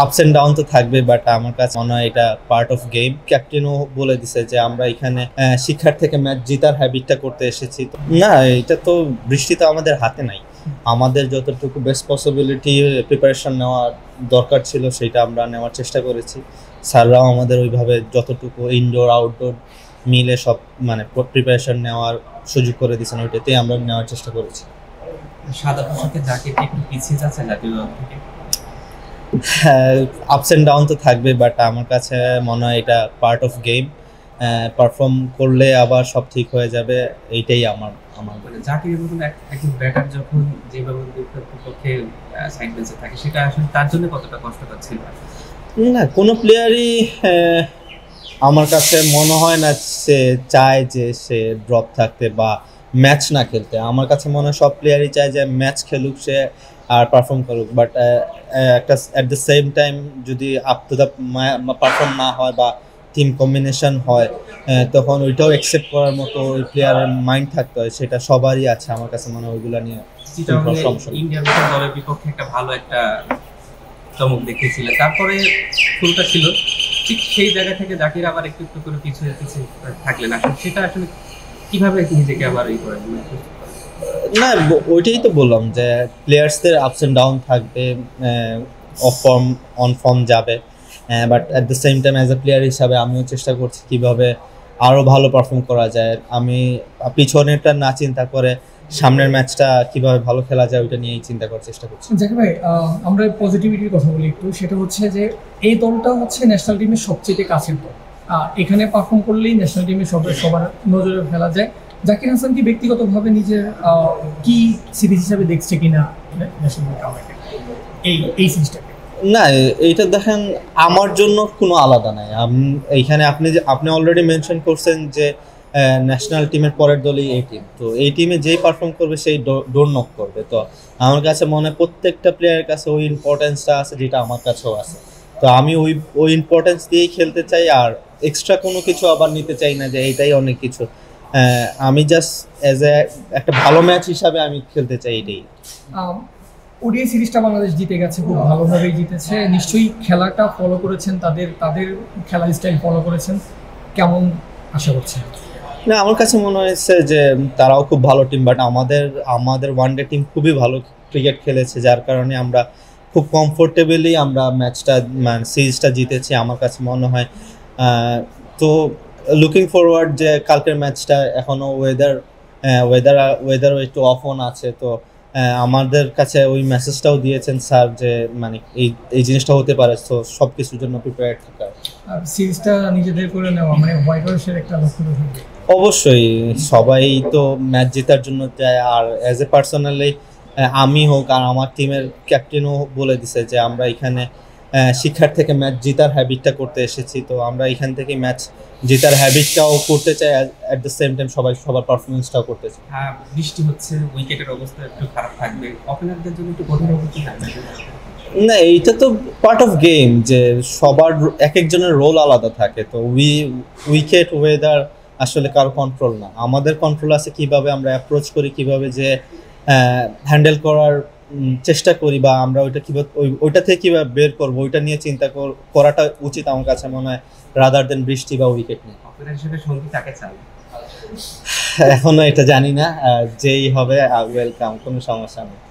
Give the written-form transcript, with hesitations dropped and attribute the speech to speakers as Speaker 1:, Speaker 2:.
Speaker 1: Ups and down তো থাকবে, but আমার কাছে মনে হয় এটা পার্ট অফ গেম। ক্যাপ্টেনও বলে দিছে যে আমরা এখানে শিক্ষার থেকে ম্যাচ জেতার হ্যাবিটটা করতে এসেছি। না, এটা তো বৃষ্টি তো আমাদের হাতে নাই। আমাদের যতটুকু বেস্ট পসিবিলিটি প্রিপারেশন নেওয়ার দরকার ছিল সেটা আমরা নেওয়ার চেষ্টা করেছি। স্যাররাও আমাদের ওইভাবে যতটুকু ইনডোর আউটডোর মিলে সব মানে প্রিপারেশন নেওয়ার সুযোগ করে দিয়েছেন, ওইটাতেই আমরা নেওয়ার চেষ্টা করেছি।
Speaker 2: সাদা পোশাকে জাকির একটু পিছিয়ে যাচ্ছে জাতীয় দল থেকে।
Speaker 1: হ্যাঁ, আপস এন্ড ডাউন তো থাকবে, বাট আমার কাছে মনে হয় এটা পার্ট অফ গেম। পারফর্ম করলে আবার সব ঠিক হয়ে যাবে, এইটাই আমার আমার
Speaker 2: মানে জাকিরের মতন একজন ব্যাটার যখন যেভাবে বিপক্ষে সাইড বেঞ্চে থাকে, সেটা আসলে তার জন্য কতটা কষ্টকর ছিল?
Speaker 1: না, কোনো প্লেয়ারই আমার কাছে মনে হয় না সে চায় যে সে ড্রপ থাকতে বা ম্যাচ না খেলতে। আমার কাছে মনে হয় সব প্লেয়ারই চায় যে ম্যাচ খেলুক সে আর পারফর্ম করুক, বাট একটা অ্যাট দ্য সেম টাইম যদি আপ টু দ্য পারফর্ম না হয় বা টিম কম্বিনেশন হয়, তখন ওইটাও অ্যাকসেপ্ট করার মতো ওই প্লেয়ারের মাইন্ড থাকতে হয়। সেটা সবারই আছে আমার কাছে মনে হয়, ওইগুলো নিয়ে
Speaker 2: ইন্ডিয়ার মতো দলের বিপক্ষে একটা ভালো একটা চমক দেখিয়েছিলেন। তারপরে শুরুটা ছিল ঠিক সেই জায়গা থেকে জাকির আবার একটু একটু করে পিছিয়ে পিছিয়ে থাকলেন। আসলে সেটা আসলে কিভাবে নিজেকে আবার এই করেন?
Speaker 1: না, ওইটাই তো বললাম যে প্লেয়ার্সদের আপস অ্যান্ড ডাউন থাকবে, অফ ফর্ম অন ফর্ম যাবে, but at the same time as a player হিসাবে আমিও চেষ্টা করছি কীভাবে আরও ভালো পারফর্ম করা যায়। আমি পিছনেরটা না চিন্তা করে সামনের ম্যাচটা কিভাবে ভালো খেলা যায় ওইটা নিয়েই চিন্তা করার চেষ্টা করছি।
Speaker 3: জাকির ভাই, আমরা পজিটিভিটির কথা বলি একটু। সেটা হচ্ছে যে এই দলটা হচ্ছে ন্যাশনাল টিমের সবচেয়ে কাছের দল। এখানে পারফর্ম করলেই ন্যাশনাল টিমের সবার নজরে ফেলা যায়। জাকির হাসান কি ব্যক্তিগতভাবে নিজের কি সিরিজ হিসাবে দেখছে কিনা ন্যাশনাল কামাকে এই সিরিজটাকে?
Speaker 1: না, এইটা দেখেন আমার জন্য কোনো আলাদা নাই। এইখানে আপনি অলরেডি মেনশন করছেন যে ন্যাশনাল টিমের পরের দলই এই টিম। তো এই টিমে যেই পারফর্ম করবে সেই ডোর নক করবে। তো আমার কাছে মনে হয় প্রত্যেকটা প্লেয়ারের কাছে ওই ইম্পর্টেন্সটা আছে, যেটা আমার কাছেও আছে। তো আমি ওই ইম্পর্টেন্স দিয়েই খেলতে চাই, আর এক্সট্রা কোনো কিছু আবার নিতে চাই না যে এইটাই অনেক কিছু। আমি জাস্ট অ্যাজ একটা ভালো ম্যাচ হিসাবে আমি খেলতে চাই, এটাই।
Speaker 3: ওডিআই সিরিজটা বাংলাদেশ জিতে গেছে, খুব ভালোভাবেই জিতেছে। নিশ্চয়ই খেলাটা ফলো করেছেন, তাদের খেলার স্টাইল ফলো করেছেন, কেমন আশা করছেন?
Speaker 1: না, আমার কাছে মনে হয়েছে যে তারাও খুব ভালো টিম, বাট আমাদের ওয়ানডে টিম খুবই ভালো ক্রিকেট খেলেছে, যার কারণে আমরা খুব কমফোর্টেবলি আমরা ম্যাচটা মানে সিরিজটা জিতেছি আমার কাছে মনে হয়। তো লুকিং ফরওয়ার্ড যে কালকের ম্যাচটা, এখনও ওয়েদারও একটু অফ অন আছে। তো আমাদের কাছে ওই মেসেজটাও দিয়েছেন স্যার যে মানে এই জিনিসটা হতে পারে, তো সব কিছুর জন্য প্রিপেয়ার্ড থাকা।
Speaker 3: আর সিরিজটা নিজেদের করে নেওয়া মানে হোয়াইট হাউসের একটা লক্ষ্য থাকবে।
Speaker 1: অবশ্যই সবাই তো ম্যাচ জেতার জন্য যায়, আর অ্যাজ এ পার্সোনালি আমি হোক আর আমার টিমের ক্যাপ্টেনও বলে দিছে যে আমরা এখানে শিক্ষার থেকে ম্যাচ জেতার হ্যাবিটটা করতে এসেছি। তো আমরা এখান থেকে ম্যাচ জেতার হ্যাবিটটাও করতে চাই, অ্যাট দ্য সেম টাইম সবার পারফরমেন্সটাও করতে চাই।
Speaker 2: হ্যাঁ, বৃষ্টি হচ্ছে, উইকেটের অবস্থা একটু খারাপ থাকবে, ওপেনারদের জন্য একটু কঠিন অবস্থা থাকবে।
Speaker 1: না, এইটা তো পার্ট অফ গেম যে সবার এক একজনের রোল আলাদা থাকে। তো উইকেট ওয়েদার আসলে কারো কন্ট্রোল না, আমাদের কন্ট্রোল আছে কিভাবে আমরা অ্যাপ্রোচ করি, কিভাবে যে হ্যান্ডেল করার চেষ্টা করি, বা আমরা ওইটা কীভাবে ওইটা থেকে কীভাবে বের করবো ওইটা নিয়ে চিন্তা করাটা উচিত আমার কাছে মনে হয়, রাদার দেন বৃষ্টি বা উইকেট নিয়ে।
Speaker 2: অপেনার হিসেবে সঙ্গী কাকে চান?
Speaker 1: এখনো এটা জানি না, যেই হবে ওয়েলকাম, কোনো সমস্যা নেই।